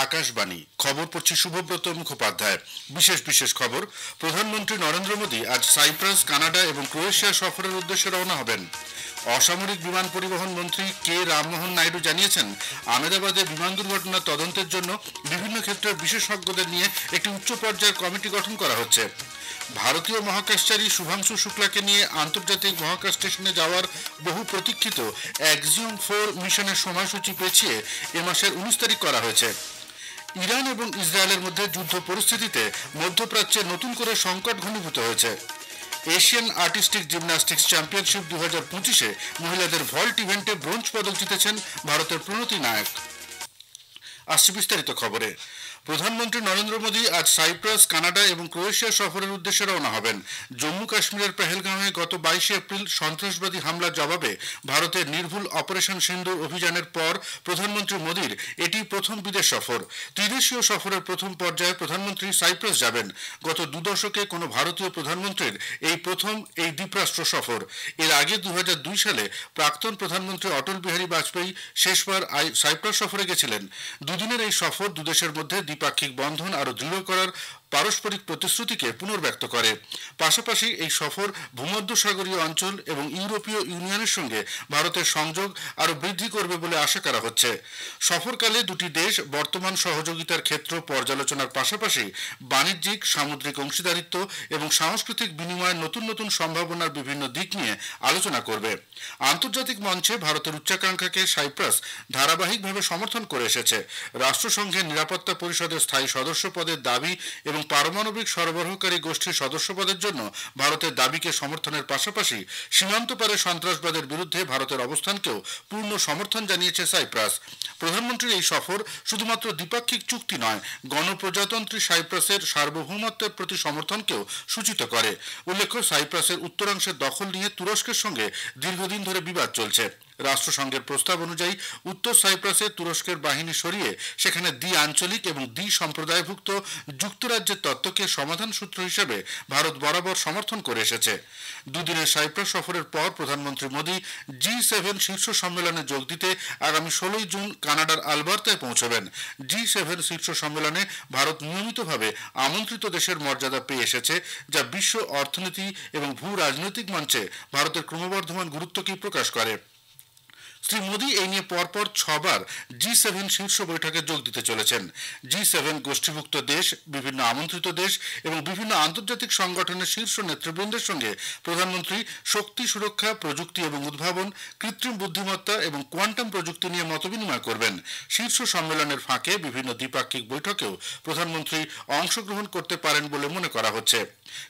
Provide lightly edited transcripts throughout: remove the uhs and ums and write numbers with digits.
আকাশবাণী খবর পড়ছি শুভব্রত মুখোপাধ্যায়। বিশেষ বিশেষ খবর। প্রধানমন্ত্রী নরেন্দ্র মোদী আজ সাইপ্রাস, কানাডা এবং ক্রোয়েশিয়া সফরের উদ্দেশ্যে রওনা হবেন। অসামরিক বিমান পরিবহন মন্ত্রী কে রামমোহন নাইডু জানিয়েছেন, আহমেদাবাদে বিমান দুর্ঘটনার তদন্তের জন্য বিভিন্ন ক্ষেত্রের বিশেষজ্ঞদের নিয়ে একটি উচ্চ পর্যায়ের কমিটি গঠন করা হচ্ছে। ভারতীয় মহাকাশচারী শুভাংশু শুক্লাকে নিয়ে আন্তর্জাতিক মহাকাশ স্টেশনে যাওয়ার বহু প্রতীক্ষিত অ্যাক্সিওম 4 মিশনের সময়সূচি পেছিয়ে এ মাসের 19 তারিখ করা হয়েছে। ইরান এবং ইসরায়েলের মধ্যে যুদ্ধ পরিস্থিতিতে মধ্যপ্রাচ্যে নতুন করে সংকট ঘনীভূত হয়েছে। এশিয়ান আর্টিস্টিক জিমন্যাস্টিক্স চ্যাম্পিয়নশিপ 2025-এ মহিলাদের ভল্ট ইভেন্টে ব্রোঞ্জ পদক জিতেছেন ভারতের প্রণতি নায়ক। আসছে বিস্তারিত খবরে। প্রধানমন্ত্রী নরেন্দ্র মোদী আজ সাইপ্রাস, কানাডা এবং ক্রোয়েশিয়া সফরের উদ্দেশ্যে রওনা হবেন। জম্মু কাশ্মীরের পেহেলগাঁওয়ে গত 22 এপ্রিল সন্ত্রাসবাদী হামলার জবাবে ভারতের নির্ভুল অপারেশন সিন্দুর অভিযানের পর প্রধানমন্ত্রী মোদীর এটি প্রথম বিদেশ সফর। ত্রিদেশীয় সফরের প্রথম পর্যায়ে প্রধানমন্ত্রী সাইপ্রাস যাবেন। গত 2 দশকে কোনো ভারতীয় প্রধানমন্ত্রীর এই প্রথম এই দ্বীপরাষ্ট্র সফর। এর আগে 2002 সালে প্রাক্তন প্রধানমন্ত্রী অটল বিহারী বাজপেয়ী শেষবার সাইপ্রাস সফরে গেছিলেন। দুদিনের এই সফর দুদেশের মধ্যে দ্বিপাক্ষিক বন্ধন আরো দৃঢ় করার পারস্পরিক প্রতিশ্রুতিকে পুনর্ব্যক্ত করে। পাশাপাশি এই সফর ভূমধ্যসাগরীয় অঞ্চল এবং ইউরোপীয় ইউনিয়নের সঙ্গে ভারতের সংযোগ আরো বৃদ্ধি করবে বলে আশা করা হচ্ছে। সফরকালে দুটি দেশ বর্তমান সহযোগিতার ক্ষেত্র পর্যালোচনার পাশাপাশি বাণিজ্যিক, সামুদ্রিক অংশীদারিত্ব এবং সাংস্কৃতিক বিনিময়ের নতুন নতুন সম্ভাবনার বিভিন্ন দিক নিয়ে আলোচনা করবে। আন্তর্জাতিক মঞ্চে ভারতের উচ্চাকাঙ্ক্ষাকে সাইপ্রাস ধারাবাহিকভাবে সমর্থন করে এসেছে। রাষ্ট্রসংঘের নিরাপত্তা পরিষদের স্থায়ী সদস্য পদের দাবি এবং পারমাণবিক সরবরাহকারী গোষ্ঠীর সদস্যপদের জন্য ভারতের দাবিকে সমর্থনের পাশাপাশি সীমান্ত পারে সন্ত্রাসবাদের বিরুদ্ধে ভারতের অবস্থানকেও পূর্ণ সমর্থন জানিয়েছে সাইপ্রাস। প্রধানমন্ত্রীর এই সফর শুধুমাত্র দ্বিপাক্ষিক চুক্তি নয়, গণপ্রজাতন্ত্রী সাইপ্রাসের সার্বভৌমত্বের প্রতি সমর্থনকেও সূচিত করে। উল্লেখ্য, সাইপ্রাসের উত্তরাংশের দখল নিয়ে তুরস্কের সঙ্গে দীর্ঘদিন ধরে বিবাদ চলছে। রাষ্ট্রসংঘের প্রস্তাব অনুযায়ী উত্তর সাইপ্রাসে তুরস্কের বাহিনী সরিয়ে সেখানে দ্বি-আঞ্চলিক এবং দ্বি-সম্প্রদায়ভুক্ত যুক্তরাজ্যের তত্ত্বকে সমাধান সূত্র হিসেবে ভারত বরাবর সমর্থন করে এসেছে। দুদিনের সাইপ্রাস সফরের পর প্রধানমন্ত্রী মোদী G7 শীর্ষ সম্মেলনে যোগ দিতে আগামী 16 জুন কানাডার আলবার্তায় পৌঁছবেন। G7 শীর্ষ সম্মেলনে ভারত নিয়মিতভাবে আমন্ত্রিত দেশের মর্যাদা পেয়ে এসেছে, যা বিশ্ব অর্থনীতি এবং ভূ রাজনৈতিক মঞ্চে ভারতের ক্রমবর্ধমান গুরুত্বকেই প্রকাশ করে। শ্রী মোদী এই নিয়ে পরপর 6 বার G7 শীর্ষ বৈঠকে যোগ দিতে চলেছেন। G7 গোষ্ঠীভুক্ত দেশ, বিভিন্ন আমন্ত্রিত দেশ এবং বিভিন্ন আন্তর্জাতিক সংগঠনের শীর্ষ নেতৃবৃন্দের সঙ্গে প্রধানমন্ত্রী শক্তি, সুরক্ষা, প্রযুক্তি এবং উদ্ভাবন, কৃত্রিম বুদ্ধিমত্তা এবং কোয়ান্টাম প্রযুক্তি নিয়ে মতবিনিময় করবেন। শীর্ষ সম্মেলনের ফাঁকে বিভিন্ন দ্বিপাক্ষিক বৈঠকেও প্রধানমন্ত্রী অংশগ্রহণ করতে পারেন বলে মনে করা হচ্ছে।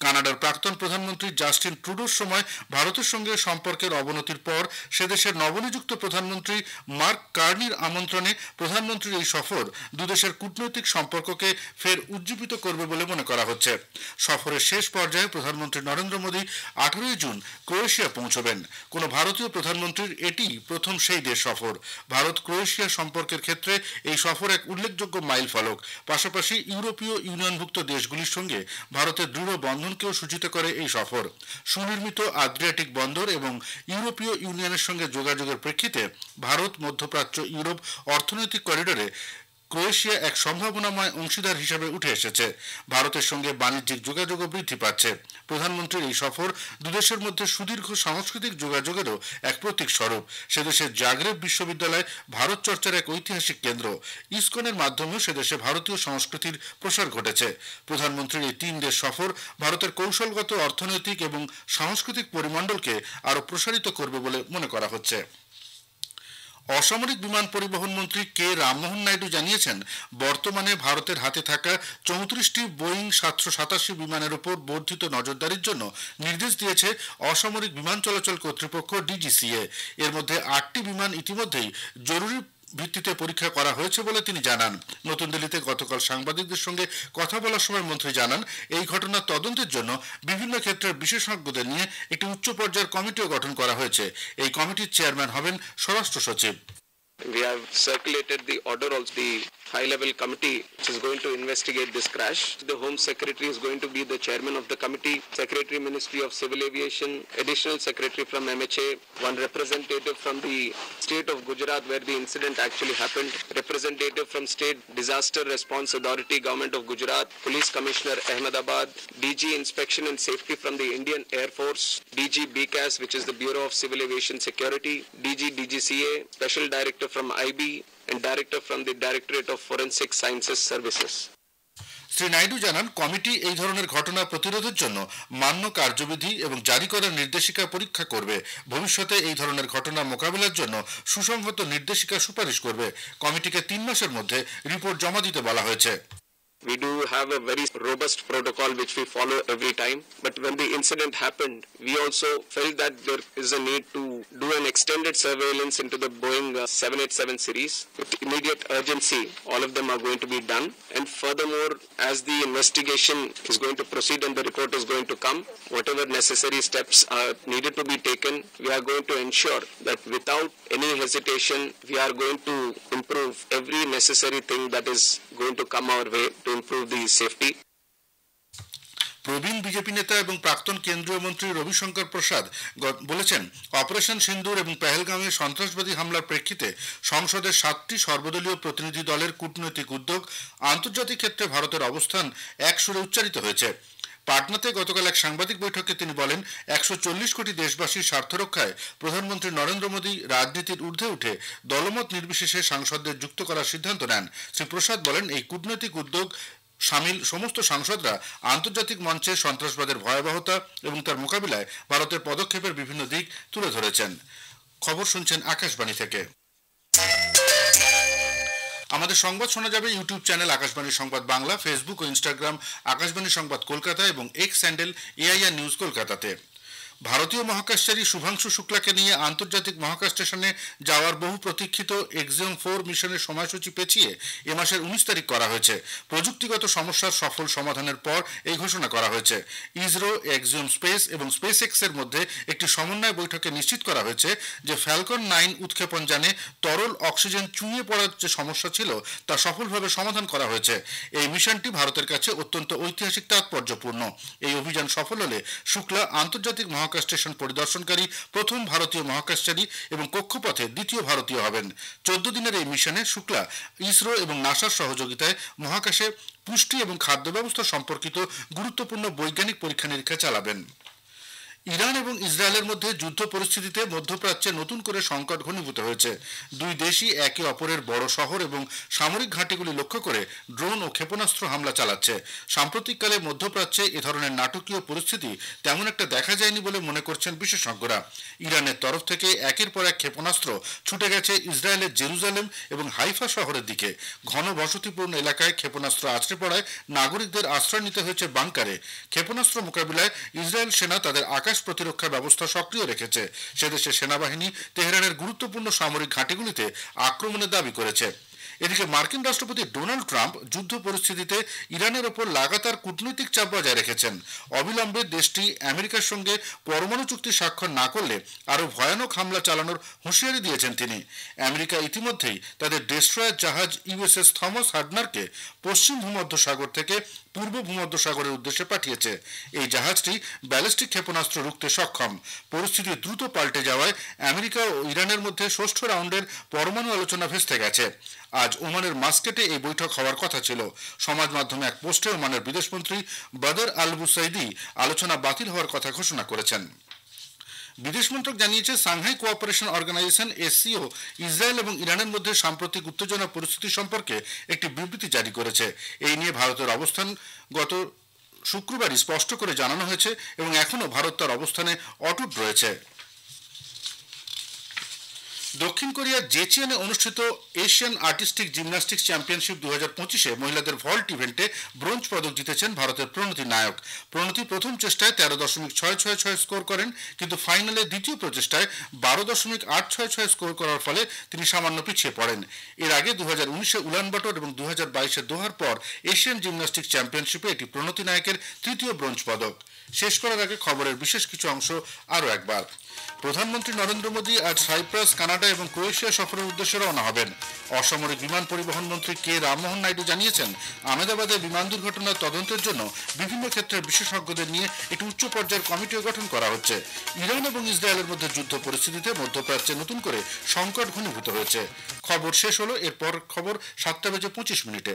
কানাডার প্রাক্তন প্রধানমন্ত্রী জাস্টিন ট্রুডোর সময় ভারতের সঙ্গে সম্পর্কের অবনতির পর সে দেশের নবনিযুক্ত প্রধানমন্ত্রী মার্ক কার্নির আমন্ত্রণে প্রধানমন্ত্রীর এই সফর দুদেশের কূটনৈতিক সম্পর্ককে ফের উজ্জীবিত করবে বলে মনে করা হচ্ছে। সফরের শেষ পর্যায়ে প্রধানমন্ত্রী নরেন্দ্র মোদী 18 জুন ক্রোয়েশিয়া পৌঁছবেন। কোনো ভারতীয় প্রধানমন্ত্রীর এটি প্রথম সেই দেশ সফর। ভারত ক্রোয়েশিয়া সম্পর্কের ক্ষেত্রে এই সফর এক উল্লেখযোগ্য মাইল ফলক। পাশাপাশি ইউরোপীয় ইউনিয়নভুক্ত দেশগুলির সঙ্গে ভারতের দৃঢ় বন্ধনকেও সূচিত করে এই সফর। সুনির্মিত আদ্রিয়াটিক বন্দর এবং ইউরোপীয় ইউনিয়নের সঙ্গে যোগাযোগের প্রেক্ষিতে ভারত মধ্যপ্রাচ্য ইউরোপ অর্থনৈতিক করিডোরে ক্রোয়েশিয়া এক সম্ভাবনাময় অংশীদার হিসেবে উঠে এসেছে। ভারতের সঙ্গে বাণিজ্যিক যোগাযোগও বৃদ্ধি পাচ্ছে। প্রধানমন্ত্রীর এই সফর দুদেশের মধ্যে সুদীর্ঘ সাংস্কৃতিক যোগাযোগেরও এক প্রতীক স্বরূপ। সেদেশের জাগরেব বিশ্ববিদ্যালয় ভারত চর্চার এক ঐতিহাসিক কেন্দ্র। ইসকনের মাধ্যমেও সেদেশে ভারতীয় সংস্কৃতির প্রসার ঘটেছে। প্রধানমন্ত্রীর এই 3 দেশ সফর ভারতের কৌশলগত, অর্থনৈতিক এবং সাংস্কৃতিক পরিমণ্ডলকে আরও প্রসারিত করবে বলে মনে করা হচ্ছে। অসামরিক বিমান পরিবহন মন্ত্রী কে রামমোহন নাইডু জানিয়েছেন, বর্তমানে ভারতের হাতে থাকা 34টি বোয়িং 787 বিমানের উপর বর্ধিত নজরদারির জন্য নির্দেশ দিয়েছে অসামরিক বিমান চলাচল কর্তৃপক্ষ DGCA। এর মধ্যে 8টি বিমান ইতিমধ্যেই জরুরি ভিত্তিতে পরীক্ষা করা হয়েছে বলে তিনি জানান। নতুন দিল্লিতে গতকাল সাংবাদিকদের সঙ্গে কথা বলার সময় মন্ত্রী জানান, এই ঘটনার তদন্তের জন্য বিভিন্ন ক্ষেত্রের বিশেষজ্ঞদের নিয়ে একটি উচ্চ পর্যায়ের কমিটিও গঠন করা হয়েছে। এই কমিটির চেয়ারম্যান হবেন স্বরাষ্ট্র সচিব। We have circulated the order also, the high-level committee which is going to investigate this crash. The Home Secretary is going to be the chairman of the committee, Secretary Ministry of Civil Aviation, additional secretary from MHA, one representative from the state of Gujarat where the incident actually happened. Representative from State Disaster Response Authority, Government of Gujarat, Police Commissioner Ahmedabad, DG Inspection and Safety from the Indian Air Force, DG BCAS, which is the Bureau of Civil Aviation Security, DG DGCA, Special Director from IB, and Director from the Directorate of Forensic Sciences Services. Shri Naidu জানান, committee এই ধরনের ঘটনা প্রতিরোধের জন্য মান্য কার্যবিধি এবং জারি করা নির্দেশিকা পরীক্ষা করবে। ভবিষ্যতে এই ধরনের ঘটনা মোকাবিলার জন্য সুসংহত নির্দেশিকা সুপারিশ করবে। কমিটিকে 3 মাসের মধ্যে রিপোর্ট জমা দিতে বলা হয়েছে। We do have a very robust protocol which we follow every time. But when the incident happened, we also felt that there is a need to do an extended surveillance into the Boeing 787 series. With immediate urgency, all of them are going to be done. And furthermore, as the investigation is going to proceed and the report is going to come, whatever necessary steps are needed to be taken, we are going to ensure that without any hesitation, we are going to improve every necessary thing that is going to come our way to improve the safety. প্রবীণ BJP নেতা এবং প্রাক্তন কেন্দ্রীয় মন্ত্রী রবিশঙ্কর প্রসাদ বলেছেন, operation সিন্দুর এবং পেহেলগামে সন্ত্রাসবাদী হামলার প্রেক্ষিতে সংসদের 7টি সর্বদলীয় প্রতিনিধি দলের কূটনৈতিক উদ্যোগ আন্তর্জাতিক ক্ষেত্রে ভারতের অবস্থান একসুরে উচ্চারিত হয়েছে। পাটনাতে গতকাল এক সাংবাদিক বৈঠকে তিনি বলেন, 140 কোটি দেশবাসীর স্বার্থ রক্ষায় প্রধানমন্ত্রী নরেন্দ্র মোদী রাজনীতির ঊর্ধ্বে উঠে দলমত নির্বিশেষে সাংসদদের যুক্ত করার সিদ্ধান্ত নেন। শ্রী প্রসাদ বলেন, এই কূটনৈতিক উদ্যোগ সামিল সমস্ত সাংসদরা আন্তর্জাতিক মঞ্চে সন্ত্রাসবাদের ভয়াবহতা এবং তার মোকাবিলায় ভারতের পদক্ষেপের বিভিন্ন দিক তুলে ধরেছেন। খবর শুনছেন আকাশবাণী থেকে। আমাদের সংবাদ শোনা যাবে ইউটিউব চ্যানেল আকাশবাণী সংবাদ বাংলা, ফেসবুক ও ইনস্টাগ্রাম আকাশবাণী সংবাদ কলকাতা এবং এক্স হ্যান্ডেল এআইআর নিউজ কলকাতাতে। ভারতীয় মহাকাশচারী শুভাংশু শুক্লাকে নিয়ে আন্তর্জাতিক মহাকাশ স্টেশনে যাওয়ার বহু প্রতীক্ষিত এক্সিওম 4 মিশনের সময়সূচি পেছিয়ে এ মাসের 19 তারিখ করা হয়েছে। প্রযুক্তিগত সমস্যার সফল সমাধানের পর এই ঘোষণা করা হয়েছে। ইসরো, এক্সিওম স্পেস এবং স্পেস এক্স এর মধ্যে একটি সমন্বয় বৈঠকে নিশ্চিত করা হয়েছে যে ফ্যালকন 9 উৎক্ষেপণ যানে তরল অক্সিজেন চুইয়ে পড়ার যে সমস্যা ছিল তা সফলভাবে সমাধান করা হয়েছে। এই মিশনটি ভারতের কাছে অত্যন্ত ঐতিহাসিক তাৎপর্যপূর্ণ। এই অভিযান সফল হলে শুক্লা আন্তর্জাতিক মহাকাশ স্টেশন পরিদর্শনকারী প্রথম ভারতীয় মহাকাশচারী এবং কক্ষপথে দ্বিতীয় ভারতীয় হবেন। 14 দিনের এই মিশনে শুক্লা ইসরো এবং নাসার সহযোগিতায় মহাকাশে পুষ্টি এবং খাদ্য ব্যবস্থা সম্পর্কিত গুরুত্বপূর্ণ বৈজ্ঞানিক পরীক্ষা নিরীক্ষা চালাবেন। ইরান এবং ইসরায়েলের মধ্যে যুদ্ধ পরিস্থিতিতে মধ্যপ্রাচ্যে নতুন করে সংকট ঘনীভূত হয়েছে। দুই দেশই একে অপরের বড় শহর এবং সামরিক ঘাঁটিগুলি লক্ষ্য করে ড্রোন ও ক্ষেপণাস্ত্র হামলা চালাচ্ছে। সাম্প্রতিককালে মধ্যপ্রাচ্যে এ ধরনের নাটকীয় পরিস্থিতি তেমন একটা দেখা যায়নি বলে মনে করছেন বিশেষজ্ঞরা। ইরানের তরফ থেকে একের পর এক ক্ষেপণাস্ত্র ছুটে গেছে ইসরায়েলের জেরুজালেম এবং হাইফা শহরের দিকে। ঘন বসতিপূর্ণ এলাকায় ক্ষেপণাস্ত্র আছড়ে পড়ায় নাগরিকদের আশ্রয় নিতে হয়েছে বাংকারে। ক্ষেপণাস্ত্র মোকাবিলায় ইসরায়েল সেনা তাদের আকাশ প্রতিরক্ষা ব্যবস্থা সক্রিয় রেখেছে। সেদেশের সেনাবাহিনী তেহরানের গুরুত্বপূর্ণ সামরিক ঘাঁটিগুলিতে আক্রমণের দাবি করেছে। এদিকে মার্কিন রাষ্ট্রপতি ডোনাল্ড ট্রাম্প যুদ্ধ পরিস্থিতিতে ইরানের ওপর লাগাতার কূটনৈতিক চাপ বজায় রেখেছেন। অবিলম্বে দেশটি আমেরিকার সঙ্গে পরমাণু চুক্তি স্বাক্ষর না করলে আরও ভয়ানক হামলা চালানোর হুঁশিয়ারি দিয়েছেন তিনি। আমেরিকা ইতিমধ্যেই তাদের ডেস্ট্রয়ার জাহাজ ইউএসএস থমাস হার্ডনারকে পশ্চিম ভূমধ্যসাগর থেকে পূর্ব ভূমধ্যসাগরের উদ্দেশ্যে পাঠিয়েছে। এই জাহাজটি ব্যালিস্টিক ক্ষেপণাস্ত্র রুখতে সক্ষম। পরিস্থিতি দ্রুত পাল্টে যাওয়ায় আমেরিকা ও ইরানের মধ্যে ষষ্ঠ রাউন্ডের পরমাণু আলোচনা ভেস্তে গেছে। আজ ওমানের মাস্কেটে এই বৈঠক হওয়ার কথা ছিল। সমাজ মাধ্যমে এক পোস্টে ওমানের বিদেশমন্ত্রী বদর আল বুসাইদি আলোচনা বাতিল হওয়ার কথা ঘোষণা করেছেন। বিদেশ মন্ত্রক জানিয়েছে, Shanghai Cooperation Organisation SCO Israel এবং ইরানের মধ্যে সাম্প্রতিক উত্তেজনা পরিস্থিতি সম্পর্কে একটি বিবৃতি জারি করেছে। এই নিয়ে ভারতের অবস্থান গত শুক্রবারই স্পষ্ট করে জানানো হয়েছে এবং এখনও ভারত তার অবস্থানে অটুট রয়েছে। দক্ষিণ কোরিয়ার জেচিয়ানে অনুষ্ঠিত এশিয়ান আর্টিস্টিক জিমন্যাস্টিক্স চ্যাম্পিয়নশিপ 2025-এ মহিলাদের ভল্ট ইভেন্টে ব্রোঞ্জ পদক জিতেছেন ভারতের প্রণতি নায়ক। প্রণতি প্রথম চেষ্টায় 13.666 স্কোর করেন, কিন্তু ফাইনালে দ্বিতীয় প্রচেষ্টায় 12.866 স্কোর করার ফলে তিনি সামান্য পিছিয়ে পড়েন। এর আগে 2019-এ উলানবাটর এবং 2022-এ দোহার পর এশিয়ান জিমন্যাস্টিক্স চ্যাম্পিয়নশিপে এটি প্রণতি নায়কের তৃতীয় ব্রোঞ্জ পদক। শেষ করার আগে খবরের বিশেষ কিছু অংশ আরও একবার। প্রধানমন্ত্রী নরেন্দ্র মোদী আজ সাইপ্রাস, কানাডা এবং ক্রোয়েশিয়া সফরের উদ্দেশ্যে রওনা হবেন। অসামরিক বিমান পরিবহন মন্ত্রী কে রামমোহন নাইডু জানিয়েছেন, আহমেদাবাদে বিমান দুর্ঘটনার তদন্তের জন্য বিভিন্ন ক্ষেত্রের বিশেষজ্ঞদের নিয়ে একটি উচ্চ পর্যায়ের কমিটিও গঠন করা হচ্ছে। ইরান এবং ইসরায়েলের মধ্যে যুদ্ধ পরিস্থিতিতে মধ্যপ্রাচ্যে নতুন করে সংকট ঘনীভূত হয়েছে। খবর শেষ হলো, এরপর খবর 7:25 মিনিটে।